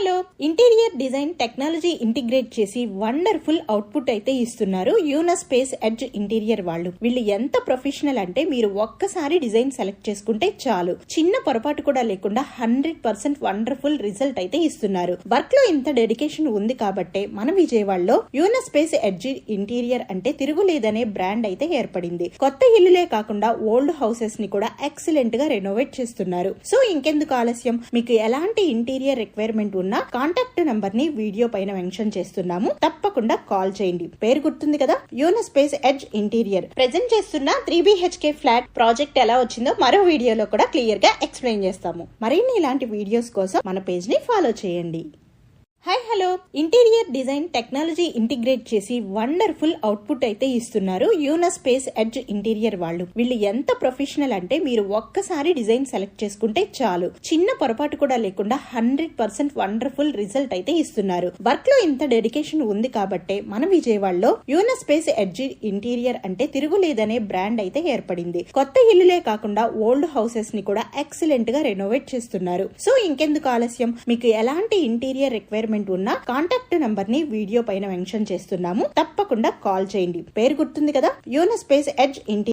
Hello interior design technology integrate చేసి wonderful output అయితే ఇస్తున్నారు యూనస్పేస్ ఎడ్జ్ ఇంటీరియర్ వాళ్ళు. వీళ్ళు ఎంత ప్రొఫెషనల్ అంటే మీరు ఒక్కసారి డిజైన్ సెలెక్ట్ చేసుకుంటే చాలు, చిన్న పొరపాటు కూడా లేకుండా 100% వండర్ఫుల్ రిజల్ట్ అయితే ఇస్తున్నారు. వర్క్ లో ఇంత డెడికేషన్ ఉంది కాబట్టే మన విజయవాడలో యూనస్పేస్ ఎడ్జ్ ఇంటీరియర్ అంటే తిరుగులేదనే బ్రాండ్ అయితే ఏర్పడింది. కొత్త ఇల్లులే కాకుండా ఓల్డ్ హౌసెస్ ని కూడా ఎక్సలెంట్ గా రెనోవేట్ చేస్తున్నారు. సో ఇంకెందుకు ఆలస్యం, మీకు ఎలాంటి ఇంటీరియర్ రిక్వైర్మెంట్ ఉన్న కాంటాక్ట్ నంబర్ ని వీడియో పైన మెన్షన్ చేస్తున్నాము, తప్పకుండా కాల్ చేయండి. పేరు గుర్తుంది కదా, యూనస్పేస్ ఎడ్జ్ ఇంటీరియర్. ప్రెజెంట్ చేస్తున్న 3BHK ఫ్లాట్ ప్రాజెక్ట్ ఎలా వచ్చిందో మరో వీడియోలో కూడా క్లియర్ గా ఎక్స్ప్లెయిన్ చేస్తాము. మరిన్ని ఇలాంటి వీడియోస్ కోసం మన పేజ్ ని ఫాలో చేయండి. Hello interior design technology integrate చేసి వండర్ఫుల్ అవుట్పుట్ అయితే ఇస్తున్నారు యూనస్పేస్ ఎడ్జ్ ఇంటీరియర్ వాళ్ళు. వీళ్ళు ఎంత ప్రొఫెషనల్ అంటే మీరు ఒక్కసారి డిజైన్ సెలెక్ట్ చేసుకుంటే చాలు, చిన్న పొరపాటు కూడా లేకుండా 100% వండర్ఫుల్ రిజల్ట్ అయితే ఇస్తున్నారు. వర్క్ లో ఇంత డెడికేషన్ ఉంది కాబట్టే మన విజయవాడలో యూనస్పేస్ ఎడ్జ్ ఇంటీరియర్ అంటే తిరుగులేదనే బ్రాండ్ అయితే ఏర్పడింది. కొత్త ఇల్లులే కాకుండా ఓల్డ్ హౌసెస్ ని కూడా ఎక్సలెంట్ గా రెనోవేట్ చేస్తున్నారు. సో ఇంకెందుకు ఆలస్యం, మీకు ఎలాంటి ఇంటీరియర్ రిక్వైర్మెంట్ ఉన్న కాంటాక్ట్ నంబర్ ని వీడియో పైన మెన్షన్ చేస్తున్నాము, తప్పకుండా కాల్ చేయండి. పేరు గుర్తుంది కదా, యూనస్పేస్ ఎడ్జ్ ఇంటీరియర్.